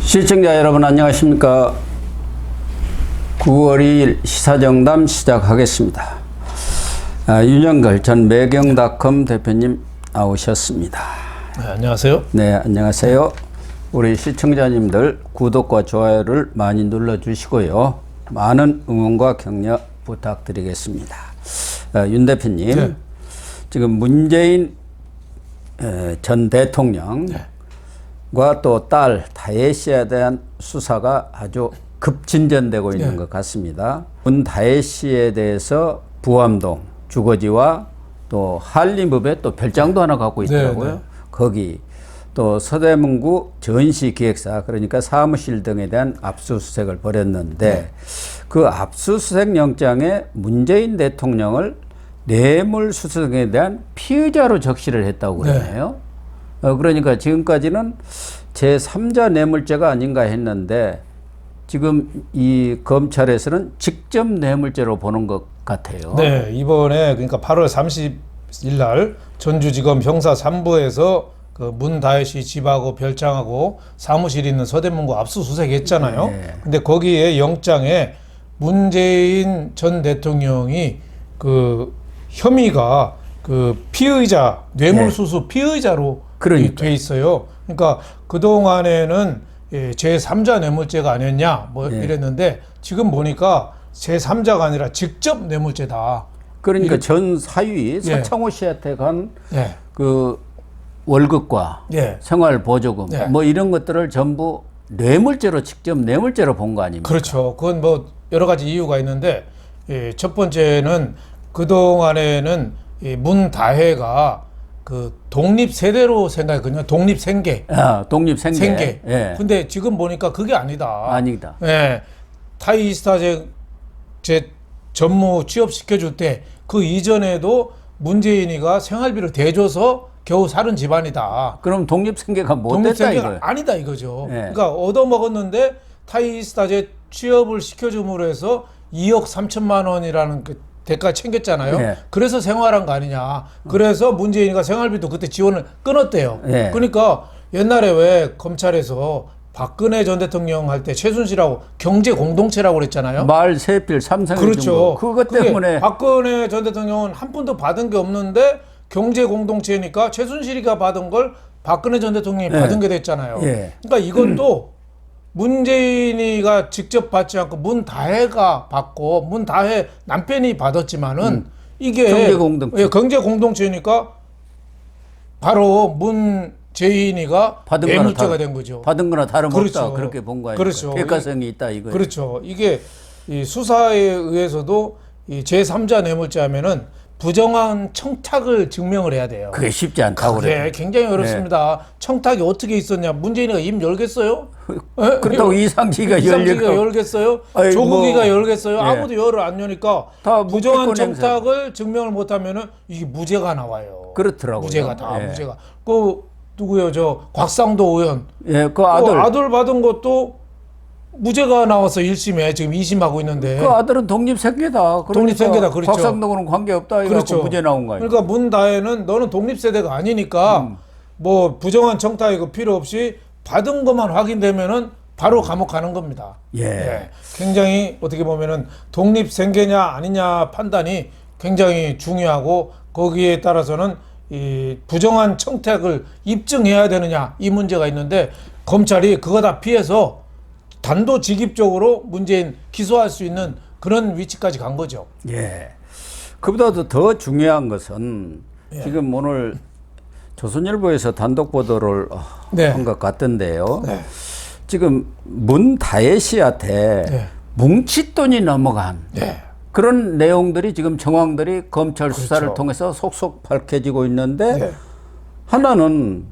시청자 여러분 안녕하십니까. 9월 2일 시사정담 시작하겠습니다. 윤영걸 전 매경닷컴 대표님 나오셨습니다. 네, 안녕하세요. 네, 안녕하세요. 우리 시청자님들 구독과 좋아요를 많이 눌러주시고요. 많은 응원과 격려 부탁드리겠습니다. 윤 대표님, 네. 지금 문재인 전 대통령 네. 또 딸 다혜 씨에 대한 수사가 아주 급진전되고 있는 네. 것 같습니다. 다혜 씨에 대해서 부암동 주거지와 또 한림읍에 또 별장도 하나 갖고 있더라고요. 네, 네. 거기 또 서대문구 전시기획사 그러니까 사무실 등에 대한 압수수색을 벌였는데 네. 그 압수수색 영장에 문재인 대통령을 뇌물수수에 대한 피의자로 적시를 했다고 그러네요. 그러니까 지금까지는 제3자 뇌물죄가 아닌가 했는데 지금 이 검찰에서는 직접 뇌물죄로 보는 것 같아요. 네, 이번에 그러니까 8월 30일 날 전주지검 형사 3부에서 그 문다혜 씨 집하고 별장하고 사무실이 있는 서대문구 압수수색했잖아요. 네. 근데 거기에 영장에 문재인 전 대통령이 그 혐의가 그 피의자 뇌물수수 피의자로 돼 있어요. 그러니까 그 동안에는 제3자 뇌물죄가 아니었냐 뭐 이랬는데 지금 보니까 제3자가 아니라 직접 뇌물죄다. 그러니까 전 사위 서창호 씨한테 간 그 월급과 생활보조금 뭐 이런 것들을 전부 뇌물죄로 직접 뇌물죄로 본 거 아닙니까? 그렇죠. 그건 뭐 여러 가지 이유가 있는데 첫 번째는 그 동안에는 문다혜가 그 독립세대로 생각했거든요. 독립생계. 독립생계. 예. 근데 지금 보니까 그게 아니다. 아니다. 예. 타이스타제 전무 취업시켜줄 때 그 이전에도 문재인이가 생활비를 대줘서 겨우 사는 집안이다. 그럼 독립생계가 못됐다 이거예요? 아니다 이거죠. 그러니까 얻어먹었는데 타이스타제 취업을 시켜줌으로 해서 2억 3천만 원이라는 그 대가 챙겼잖아요. 그래서 생활한 거 아니냐. 그래서 문재인이가 생활비도 그때 지원을 끊었대요. 그러니까 옛날에 왜 검찰에서 박근혜 전 대통령 할 때 최순실하고 경제 공동체라고 그랬잖아요. 말 세필 삼성의 그렇죠. 그것 때문에 박근혜 전 대통령은 한 푼도 받은 게 없는데 경제 공동체니까 최순실이가 받은 걸 박근혜 전 대통령이 받은 게 됐잖아요. 그러니까 이것도 문재인이가 직접 받지 않고 문다혜가 받고 문다혜 남편이 받았지만은 이게 경제 공동체니까 바로 문재인이가 뇌물죄가 된 거죠. 받은 거나 다름없다. 그렇게 본 거예요. 그렇죠. 대가성이 있다 이거예요. 그렇죠. 이게 이 수사에 의해서도 이 제3자 뇌물죄 하면은 부정한 청탁을 증명을 해야 돼요. 그게 쉽지 않다고 그래요. 굉장히 어렵습니다. 청탁이 어떻게 있었냐? 문재인이가 입 열겠어요? 그렇다고 이상기가 열겠어요? 조국이가 열겠어요? 아무도 열을 안 여니까 다 부정한 청탁을 증명을 못하면은 이게 무죄가 나와요. 그렇더라고요. 무죄가 무죄가. 그 누구요? 저 곽상도 의원. 그 아들 받은 것도 무죄가 나와서 1심에 지금 2심하고 있는데 그 아들은 독립생계다. 독립생계다. 그렇죠. 곽상도는 관계없다. 그렇죠. 무죄 나온 거예요. 그러니까 문다혜는 너는 독립세대가 아니니까 뭐 부정한 청탁 이거 필요 없이 받은 것만 확인되면은 바로 감옥 가는 겁니다. 굉장히 어떻게 보면은 독립생계냐 아니냐 판단이 굉장히 중요하고 거기에 따라서는 이 부정한 청탁을 입증해야 되느냐 이 문제가 있는데 검찰이 그거 다 피해서 단도직입적으로 문재인 기소할 수 있는 그런 위치까지 간 거죠. 그보다도 더 중요한 것은 지금 오늘 조선일보에서 단독 보도를 한 것 같던데요. 지금 문다혜 씨한테 뭉칫돈이 넘어간 그런 내용들이 지금 정황들이 검찰 수사를 통해서 속속 밝혀지고 있는데 하나는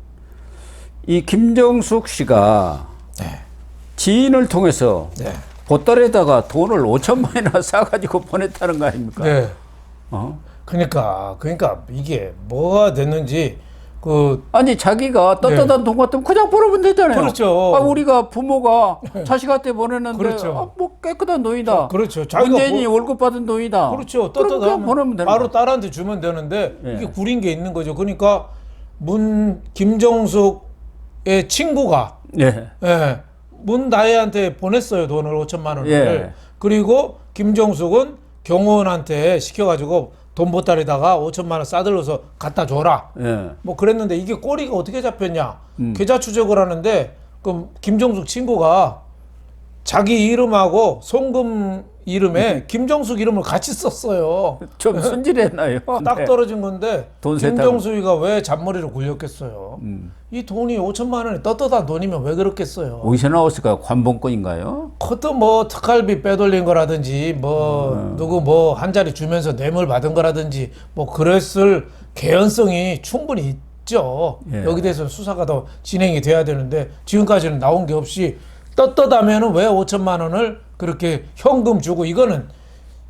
이 김정숙 씨가 지인을 통해서 보따리에다가 돈을 5천만 원이나 싸가지고 보냈다는 거 아닙니까? 그러니까 이게 뭐가 됐는지 아니 자기가 떳떳한 돈 같으면 그냥 보내면 되잖아요. 그렇죠. 우리가 부모가 자식한테 보냈는데 뭐 깨끗한 돈이다. 그렇죠. 문재인이 월급 받은 돈이다. 그렇죠. 떳떳하면 보내면 되는 바로 딸한테 주면 되는데 이게 구린 게 있는 거죠. 그러니까 김정숙의 친구가 문다혜한테 보냈어요. 돈을 5천만 원을. 예. 그리고 김정숙은 경호원한테 시켜가지고 돈 보따리다가 5천만 원 싸들러서 갖다 줘라. 예. 뭐 그랬는데 이게 꼬리가 어떻게 잡혔냐. 계좌 추적을 하는데 그 김정숙 친구가 자기 이름하고 송금 이름에 김정숙 이름을 같이 썼어요. 좀 순진했나요? 딱 네. 떨어진 건데 돈 세탁을. 김정숙이가 왜 잔머리를 굴렸겠어요. 이 돈이 5천만 원이 떳떳한 돈이면 왜 그렇겠어요. 어디서 나왔을까요? 관봉권인가요? 그것도 뭐 특활비 빼돌린 거라든지 뭐 누구 뭐 한 자리 주면서 뇌물 받은 거라든지 뭐 그랬을 개연성이 충분히 있죠. 예. 여기 대해서 수사가 더 진행이 돼야 되는데 지금까지는 나온 게 없이 떳떳하면은 왜 5천만 원을 그렇게 현금 주고 이거는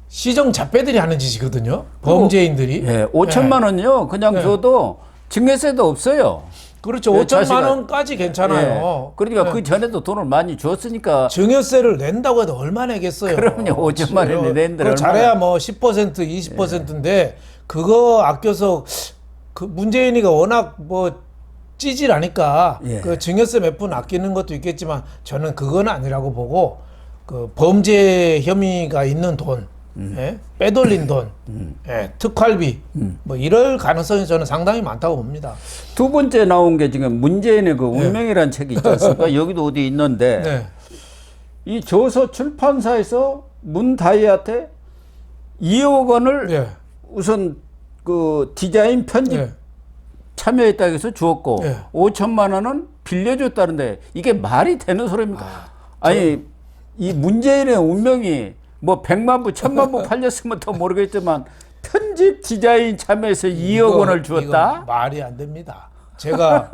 시정 잡배들이 하는 짓이거든요. 범죄인들이. 예, 5천만 원요. 그냥 예. 줘도 증여세도 없어요. 그렇죠. 예, 5천만 원까지 괜찮아요. 예. 그러니까 예. 그 전에도 돈을 많이 줬으니까. 증여세를 낸다고 해도 얼마 내겠어요. 그럼요. 5천만 원이 낸들 그거 잘해야 뭐 10% 20%인데 그거 아껴서 그 문재인이가 워낙 뭐 찌질하니까 예. 그 증여세 몇 푼 아끼는 것도 있겠지만 저는 그건 아니라고 보고 그 범죄 혐의가 있는 돈, 예? 빼돌린 돈, 예? 특활비 뭐 이럴 가능성이 저는 상당히 많다고 봅니다. 두 번째 나온 게 지금 문재인의 그 운명이라는 책이 있지 않습니까? 여기도 어디 있는데 네. 이 조서 출판사에서 문다희한테 2억 원을 예. 우선 그 디자인 편집 예. 참여했다고 해서 주었고 예. 5천만 원은 빌려줬다는데 이게 말이 되는 소리입니까? 아니 이 문재인의 운명이 뭐 100만 부, 1000만 부 팔렸으면 더 모르겠지만 편집 디자인 참여해서 2억 원을 주었다? 이거 말이 안 됩니다. 제가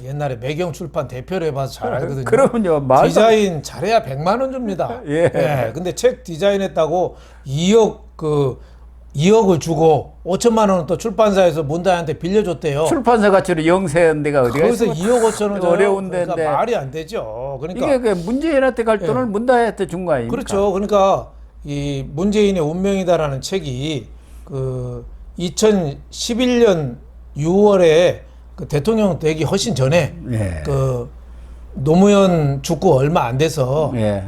옛날에 매경 출판 대표를 해봐서 잘 알거든요. 그러면요. 디자인 잘해야 100만 원 줍니다. 예. 예. 근데 책 디자인했다고 2억을 주고 5천만 원은 또 출판사에서 문다혜한테 빌려줬대요. 출판사 가치로 영세한 데가 어디가 거기서 있어? 2억 5천 원 어려운 그러니까 데인데. 말이 안 되죠. 그러니까 이게 그 문재인한테 갈 돈을 문다혜한테 준 거 아닙니까? 그렇죠. 그러니까 이 문재인의 운명이다라는 책이 그 2011년 6월에 그 대통령 되기 훨씬 전에 예. 그 노무현 죽고 얼마 안 돼서 예.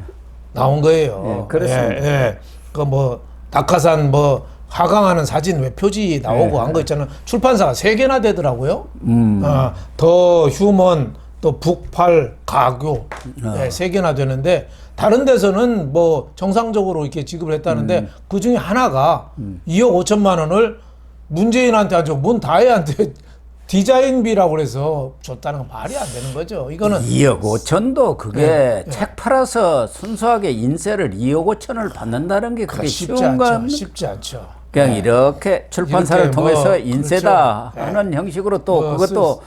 나온 거예요. 예, 그렇습니다. 예. 그 뭐 낙하산 뭐 하강하는 사진 왜 표지 나오고 한 거 있잖아요. 출판사가 3개나 되더라고요. 더 휴먼 또 북팔 가교 3개나 되는데 다른 데서는 뭐 정상적으로 이렇게 지급을 했다는데 그 중에 하나가 2억 5천만 원을 문재인한테 안 주고 문다혜한테 디자인비라고 그래서 줬다는 건 말이 안 되는 거죠. 이거는 2억 5천도 그게 책 팔아서 순수하게 인세를 2억 5천을 받는다는 게 그게 쉽지 쉬운 거 않죠. 아닙니까? 쉽지 않죠. 그냥 이렇게 출판사를 이렇게 통해서 뭐, 인세다 그렇죠. 하는 형식으로 또 뭐 그것도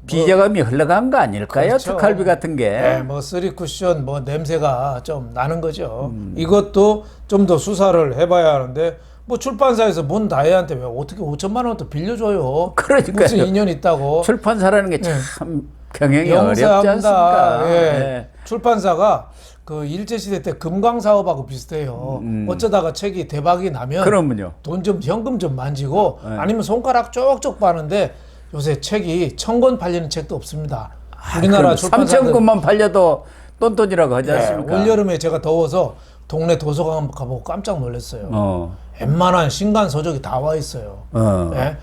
비자금이 흘러간 거 아닐까요? 그렇죠. 특활비 같은 게. 네, 뭐 쓰리 쿠션 뭐 냄새가 좀 나는 거죠. 이것도 좀 더 수사를 해봐야 하는데 뭐 출판사에서 문다혜한테 왜 어떻게 5천만 원 또 빌려줘요? 그러니까요. 무슨 인연 있다고? 출판사라는 게 참 경영이 어렵지 영세합니다. 않습니까? 예. 네. 출판사가 그 일제시대 때 금광 사업하고 비슷해요. 어쩌다가 책이 대박이 나면 그러면요. 돈 좀 현금 좀 만지고 아니면 손가락 쪽쪽 빠는데 요새 책이 1000권 팔리는 책도 없습니다. 우리나라 출판사들 3,000권만 팔려도 똔똔이라고 하지 않습니까? 올여름에 제가 더워서 동네 도서관 가보고 깜짝 놀랐어요. 웬만한 신간 서적이 다 와 있어요. 예?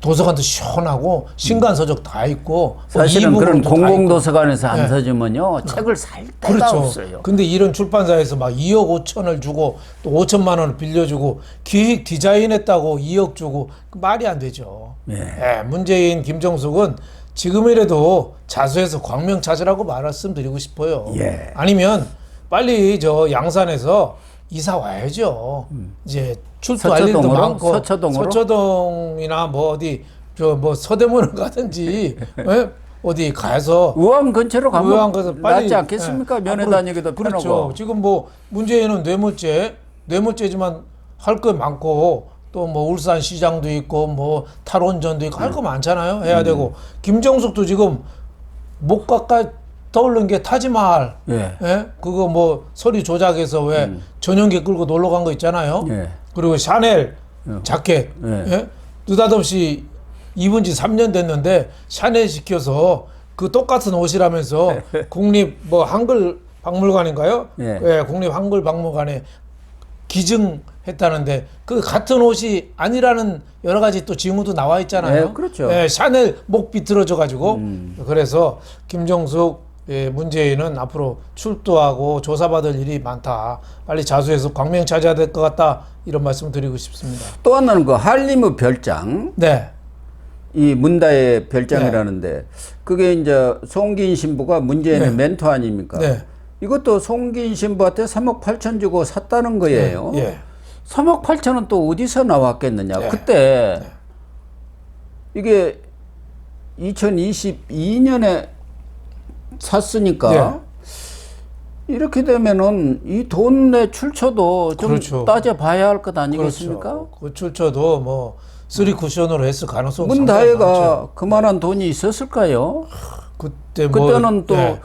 도서관도 시원하고 신간 서적 다 있고 사실은 뭐 그런 이북으로도 다 있고. 공공도서관에서 안 네. 사주면요 책을 살 데가 그렇죠. 없어요. 근데 이런 출판사에서 막 2억 5천을 주고 또 5천만 원을 빌려주고 기획 디자인했다고 2억 주고 그 말이 안 되죠. 예, 문재인 김정숙은 지금이라도 자수해서 광명 찾으라고 말씀드리고 싶어요. 예. 아니면 빨리 저 양산에서 이사 와야죠. 이제 출두할 일도 서초동으로? 많고 서초동으로? 서초동이나 뭐 어디 저 뭐 서대문을 가든지 예? 어디 가서 의왕 근처로 가면 의왕 가서 빨리 낫지 않겠습니까? 예. 면회 아, 다니기도 그렇죠. 편하고. 지금 뭐 문재인은 뇌물죄지만 할 거 많고 또 뭐 울산 시장도 있고 뭐 탈원전도 있고 할 거 많잖아요. 해야 되고 김정숙도 지금 못 가까이 떠오른 게 타지마할. 예. 예? 그거 뭐 서류 조작해서 왜 전용기 끌고 놀러 간 거 있잖아요. 예. 그리고 샤넬 자켓. 예. 예? 느닷없이 입은 지 3년 됐는데 샤넬 시켜서 그 똑같은 옷이라면서 국립 뭐 한글 박물관인가요? 예. 예, 국립 한글 박물관에 기증했다는데 그 같은 옷이 아니라는 여러 가지 또 징후도 나와 있잖아요. 네, 그렇죠. 예, 샤넬 목 비틀어져 가지고 그래서 김정숙 문재인은 앞으로 출두하고 조사받을 일이 많다. 빨리 자수해서 광명 차지해야 될 것 같다. 이런 말씀을 드리고 싶습니다. 또 하나는 그 한림의 별장, 네. 이 문다의 별장이라는데 그게 이제 송기인 신부가 문재인의 네. 멘토 아닙니까? 네. 이것도 송기인 신부한테 3억 8천 주고 샀다는 거예요. 예. 3억 8천은 또 어디서 나왔겠느냐. 네. 그때 이게 2022년에 샀으니까 네. 이렇게 되면은 이 돈의 출처도 좀 그렇죠. 따져봐야 할 것 아니겠습니까? 그렇죠. 그 출처도 뭐 쓰리 쿠션으로 했을 가능성이 문다혜가 그만한 돈이 있었을까요? 그때 뭐 그때는 또 예,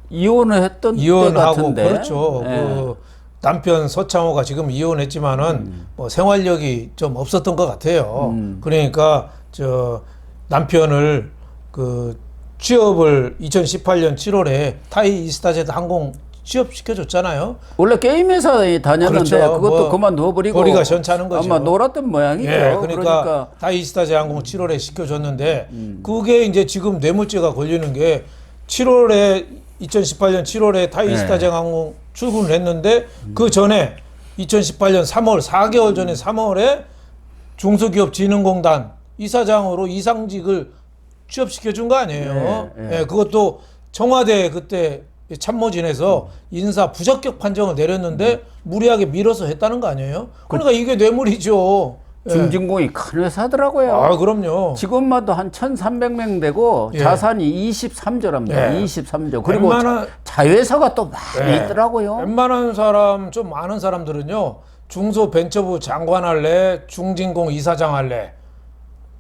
이혼을 했던 때 이혼하고 같은데. 그렇죠. 예. 그 남편 서창호가 지금 이혼했지만은 뭐 생활력이 좀 없었던 것 같아요. 그러니까 저 남편을 그 취업을 2018년 7월에 타이 이스타제트 항공 취업시켜줬잖아요. 원래 게임 회사에 다녔는데 그렇죠. 그것도 뭐 그만둬버리고 거리가 시원찮은 거죠. 아마 놀았던 모양이죠. 예, 그러니까 타이스타제 항공 7월에 시켜줬는데 그게 이제 지금 뇌물죄가 걸리는 게 7월에 2018년 7월에 타이스타제 항공 출근을 했는데 그 전에 2018년 3월 4개월 전에 3월에 중소기업진흥공단 이사장으로 이상직을 취업시켜 준 거 아니에요. 예, 예. 예, 그것도 청와대 그때 참모진에서 인사 부적격 판정을 내렸는데 무리하게 밀어서 했다는 거 아니에요? 그러니까 이게 뇌물이죠. 예. 중진공이 큰 회사더라고요. 아, 그럼요. 직원마다 한 1,300명 되고 예. 자산이 23조랍니다. 예. 23조. 그리고 웬만한- 자회사가 또 많이 예. 있더라고요. 웬만한 사람, 좀 많은 사람들은요, 중소벤처부 장관 할래, 중진공 이사장 할래,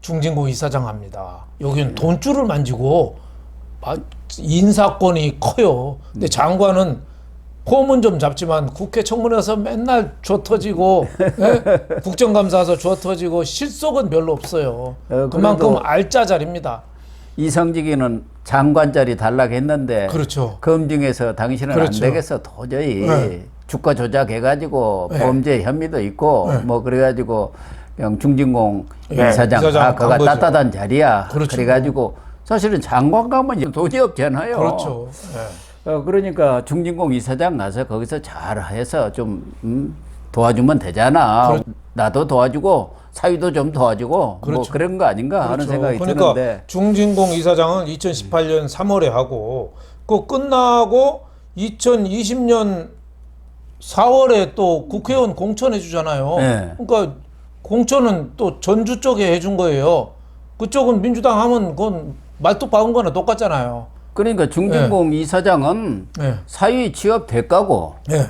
중진공 이사장 합니다. 여기는 돈줄을 만지고 인사권이 커요. 근데 장관은 폼은 좀 잡지만 국회 청문회에서 맨날 줘 터지고 예? 국정감사에서 줘 터지고 실속은 별로 없어요. 그만큼 알짜 자리입니다. 이성직이는 장관 자리 달라고 했는데 그렇죠. 검증해서 당신은 그렇죠. 안 되겠어. 도저히 네. 주가 조작해가지고 네. 범죄 혐의도 있고 네. 뭐 그래가지고 그냥 중진공 네, 이사장 이사장 그가 간 거죠. 따뜻한 자리야. 그렇죠. 그래가지고 사실은 장관 가면 돈이 없잖아요. 그렇죠. 예. 그러니까 중진공 이사장 가서 거기서 잘해서 좀 도와주면 되잖아. 나도 도와주고 사위도 좀 도와주고 그렇죠. 뭐 그런 거 아닌가 하는 그렇죠. 생각이 그러니까 드는데 중진공 이사장은 2018년 3월에 하고 그 끝나고 2020년 4월에 또 국회의원 공천해 주잖아요. 네. 그러니까 공천은 또 전주 쪽에 해준 거예요. 그쪽은 민주당 하면 그건 말뚝 박은 거나 똑같잖아요. 그러니까 중진공 이사장은 네. 사위 취업 대가고 네.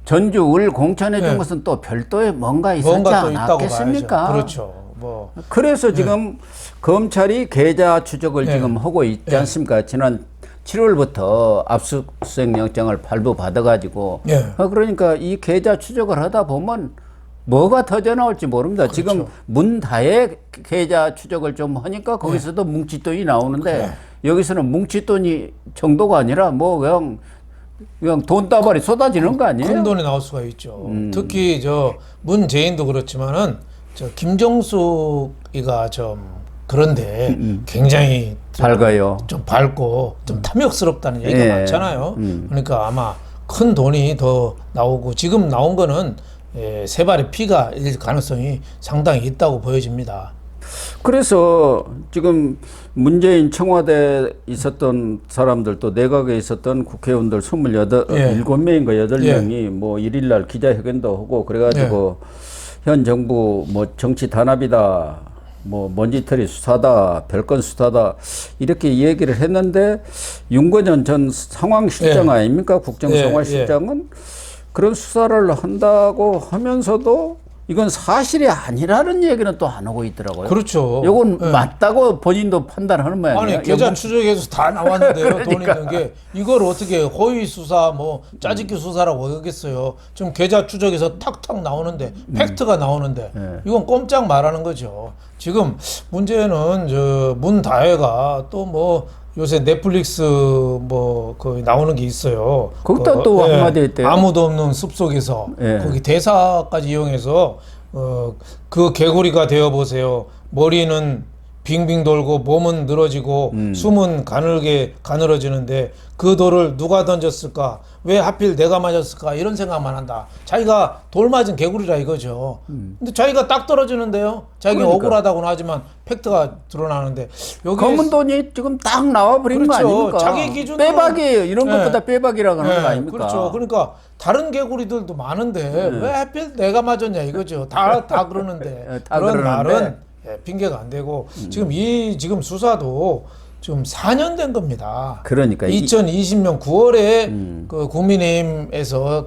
전주 을 공천해 준 네. 것은 또 별도의 뭔가 있었지 뭔가 또 있다고 않겠습니까? 봐야죠. 그렇죠. 뭐 그래서 지금 검찰이 계좌 추적을 네. 지금 하고 있지 않습니까? 지난 7월부터 압수수색 영장을 발부받아가지고 예. 그러니까 이 계좌 추적을 하다 보면 뭐가 터져 나올지 모릅니다. 그렇죠. 지금 문다의 계좌 추적을 좀 하니까 거기서도 뭉칫돈이 나오는데 여기서는 뭉칫돈이 정도가 아니라 뭐 그냥 돈다발이 쏟아지는 거 아니에요? 큰 돈이 나올 수가 있죠. 특히 저 문재인도 그렇지만은 저 김정숙이가 좀 그런데 굉장히 밝아요. 좀 밝고 좀 탐욕스럽다는 얘기가 예. 많잖아요. 그러니까 아마 큰 돈이 더 나오고 지금 나온 거는 세 발의 피가 일 가능성이 상당히 있다고 보여집니다. 그래서 지금 문재인 청와대에 있었던 사람들 또 내각에 있었던 국회의원들 27명인가 8명이 뭐 일일날 기자회견도 하고 그래가지고 현 정부 뭐 정치 단합이다. 뭐 먼지털이 수사다, 별건 수사다 이렇게 얘기를 했는데 윤건현 전 상황실장 아닙니까? 국정상황실장은 그런 수사를 한다고 하면서도 이건 사실이 아니라는 얘기는 또 안 하고 있더라고요. 그렇죠. 이건 맞다고 본인도 판단하는 모양이에요. 아니 계좌 추적에서 다 나왔는데요. 돈 그러니까. 있는 게 이걸 어떻게 허위 수사 뭐 짜집기 수사라고 하겠어요. 지금 계좌 추적에서 탁탁 나오는데 팩트가 나오는데 이건 꼼짝 말하는 거죠. 지금 문제는 저 문다혜가 또 뭐 요새 넷플릭스 뭐 거기 나오는 게 있어요. 거기다 또 한마디 했대요. 아무도 없는 숲속에서 예. 거기 대사까지 이용해서 그 개구리가 되어 보세요. 머리는 빙빙 돌고 몸은 늘어지고 숨은 가늘어지는데 그 돌을 누가 던졌을까? 왜 하필 내가 맞았을까? 이런 생각만 한다. 자기가 돌 맞은 개구리라 이거죠. 근데 자기가 딱 떨어지는데요. 자기가 그러니까. 억울하다고는 하지만 팩트가 드러나는데 여기 검은 돈이 지금 딱 나와버린 그렇죠. 거 아닙니까? 자기 기준으로- 빼박이에요. 이런 네. 것보다 빼박이라고 하는 거 아닙니까? 그렇죠. 그러니까 다른 개구리들도 많은데 왜 하필 내가 맞았냐 이거죠. 다 그러는데 다 그런 그러는데. 말은 핑계가 안 되고 지금 수사도 지금 4년 된 겁니다. 그러니까 2020년 9월에 그 국민의힘에서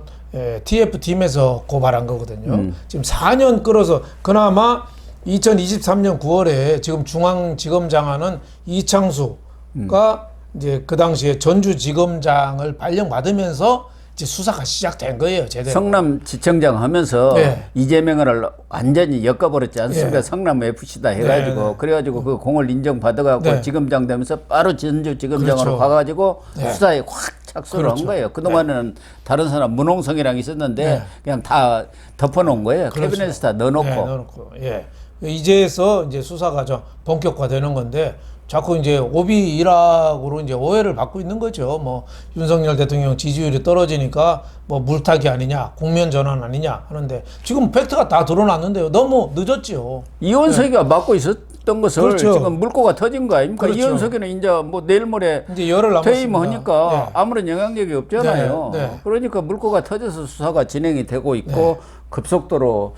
TF 팀에서 고발한 거거든요. 지금 4년 끌어서 그나마 2023년 9월에 지금 중앙지검장하는 이창수가 이제 그 당시에 전주지검장을 발령받으면서 이제 수사가 시작된 거예요, 제대로. 성남지청장 하면서 네. 이재명을 완전히 엮어버렸지 않습니까? 네. 성남 FC다 해가지고 네, 네. 그래가지고 그 공을 인정받아갖고 네. 지검장 되면서 바로 전주지검장으로 그렇죠. 가가지고 네. 수사에 확 착수를 그렇죠. 한 거예요. 그동안에는 다른 사람 문홍성이랑 있었는데 네. 그냥 다 덮어놓은 거예요. 그렇죠. 캐비넷에 다 넣어놓고. 네, 넣어놓고. 예. 이제서 이제 수사가 좀 본격화되는 건데 자꾸 이제 오비 일학으로 이제 오해를 받고 있는 거죠. 뭐 윤석열 대통령 지지율이 떨어지니까 뭐 물타기 아니냐, 국면 전환 아니냐 하는데 지금 팩트가 다 드러났는데요. 너무 늦었지요. 이원석이가 맡고 있었던 것을 그렇죠. 지금 물꼬가 터진 거 아닙니까? 그렇죠. 이원석이는 이제 뭐 내일 모레 이제 열흘 남았습니다. 퇴임하니까 네. 아무런 영향력이 없잖아요. 네, 네. 그러니까 물꼬가 터져서 수사가 진행이 되고 있고 급속도로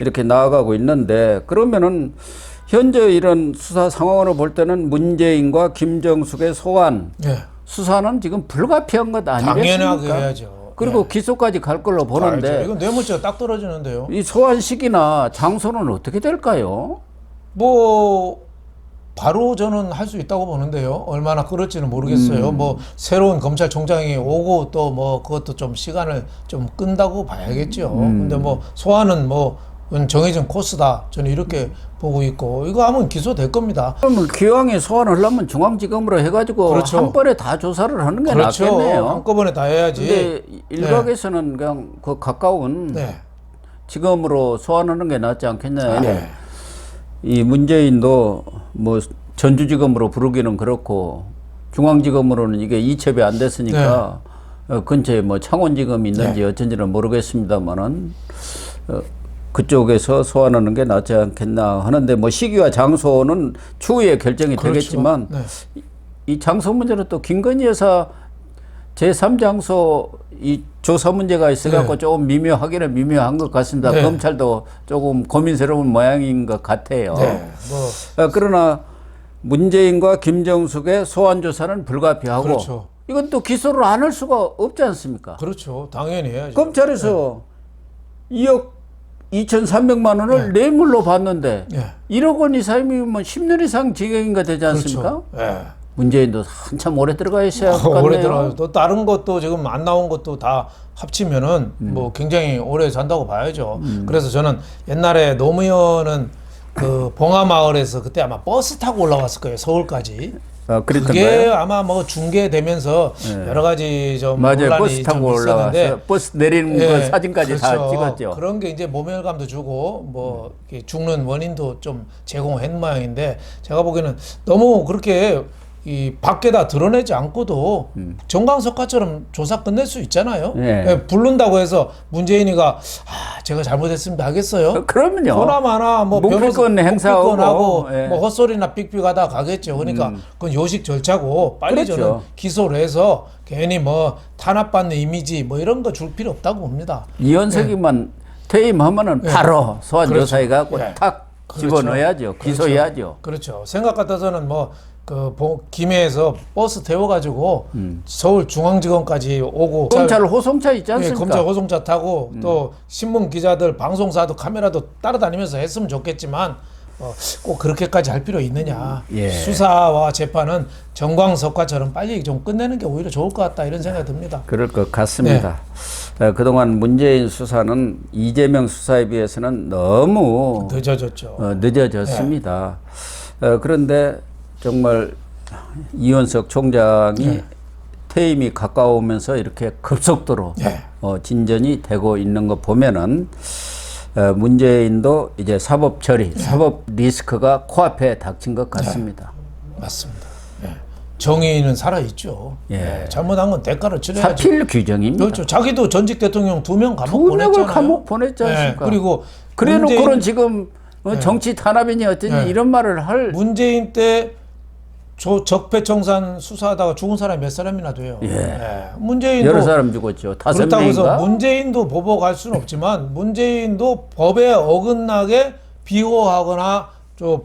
이렇게 나아가고 있는데 그러면은 현재 이런 수사 상황으로 볼 때는 문재인과 김정숙의 소환 예. 수사는 지금 불가피한 것 당연하게 아니겠습니까? 해야죠. 그리고 기소까지 갈 걸로 보는데 알죠. 이건 뇌물죄가 딱 떨어지는데요. 이 소환 시기나 장소는 어떻게 될까요? 뭐 바로 저는 할 수 있다고 보는데요. 얼마나 그럴지는 모르겠어요. 뭐 새로운 검찰총장이 오고 또 뭐 그것도 좀 시간을 좀 끈다고 봐야겠죠. 근데 뭐 소환은 뭐 정해진 코스다. 저는 이렇게 보고 있고 이거 하면 기소될 겁니다. 그러면 기왕에 소환을 하려면 중앙지검으로 해가지고 그렇죠. 한 번에 다 조사를 하는 게 그렇죠. 낫겠네요. 한꺼번에 다 해야지. 근데 일각에서는 그냥 그 가까운 네. 지검으로 소환하는 게 낫지 않겠냐. 네. 이 문재인도 뭐 전주지검으로 부르기는 그렇고 중앙지검으로는 이게 이첩이 안 됐으니까 근처에 뭐 창원지검이 있는지 어쩐지는 모르겠습니다만은 그쪽에서 소환하는 게 낫지 않겠나 하는데 뭐 시기와 장소는 추후에 결정이 그렇죠. 되겠지만 네. 이 장소 문제는 또 김건희 여사 제3장소 이 조사 문제가 있어갖고 조금 미묘하기는 미묘한 것 같습니다. 네. 검찰도 조금 고민스러운 모양인 것 같아요. 네. 뭐 그러나 문재인과 김정숙의 소환 조사는 불가피하고 그렇죠. 이건 또 기소를 안 할 수가 없지 않습니까? 그렇죠. 당연히 해야죠. 검찰에서 2억 2,300만 원을 뇌물로 받는데 예. 1억 원 이상이면 10년 이상 징역인가 되지 않습니까? 그렇죠. 예. 문재인도 한참 오래 들어가 있어야 할 것 같네요. 오래 들어가요. 또 다른 것도 지금 안 나온 것도 다 합치면은 뭐 굉장히 오래 산다고 봐야죠. 그래서 저는 옛날에 노무현은 그 봉하마을에서 그때 아마 버스 타고 올라왔을 거예요. 서울까지. 그게 그랬던가요? 아마 뭐 중계되면서 여러 가지 좀 맞아요. 논란이 버스 타고 좀 있었는데 올라가서 버스 내리는 예, 거 사진까지 다 그렇죠. 찍었죠. 그런 게 이제 모멸감도 주고 뭐 이렇게 죽는 원인도 좀 제공한 모양인데 제가 보기에는 너무 그렇게 이 밖에다 드러내지 않고도 정광석화처럼 조사 끝낼 수 있잖아요. 예. 예, 부른다고 해서 문재인이가 제가 잘못했습니다 하겠어요? 그럼요. 보나마나 뭐 묵비권 행사하고, 묵비권하고 예. 뭐 헛소리나 삑삑하다 가겠죠. 그러니까 그건 요식 절차고 빨리 그렇죠. 저는 기소를 해서 괜히 뭐 탄압받는 이미지 뭐 이런 거 줄 필요 없다고 봅니다. 이현석이만 퇴임하면은 바로 소환 그렇죠. 조사해 갖고 예. 탁 그렇죠. 집어넣어야죠. 기소해야죠. 그렇죠. 생각 같아서는 뭐 그 김해에서 버스 태워가지고 서울중앙지검까지 오고 검찰 호송차 있지 예, 않습니까? 검찰 호송차 타고 또 신문 기자들 방송사도 카메라도 따라다니면서 했으면 좋겠지만 꼭 그렇게까지 할 필요 있느냐. 예. 수사와 재판은 정광석화처럼 빨리 좀 끝내는 게 오히려 좋을 것 같다 이런 생각이 듭니다. 그럴 것 같습니다. 그동안 문재인 수사는 이재명 수사에 비해서는 너무 늦어졌죠. 늦어졌습니다. 그런데 정말 이원석 총장이 퇴임이 가까우면서 이렇게 급속도로 진전이 되고 있는 거 보면은 문재인도 이제 사법 처리, 사법 리스크가 코앞에 닥친 것 같습니다. 맞습니다. 정의는 살아있죠. 잘못한 건 대가를 치러야죠. 사필 규정입니다. 그렇죠. 자기도 전직 대통령 2명 감옥 두 명을 보냈잖아요. 감옥 보냈지 않습니까? 그리고 그래놓고는 지금 정치 탄압이니 어쩌니 이런 말을 할 문재인 때 적폐청산 수사하다가 죽은 사람이 몇 사람이나 돼요. 문재인도 여러 사람 죽었죠. 5명인가? 그렇다고 해서 문재인도 보복할 수는 없지만 문재인도 법에 어긋나게 비호하거나 좀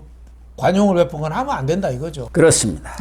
관용을 베푼거나 하면 안 된다 이거죠. 그렇습니다.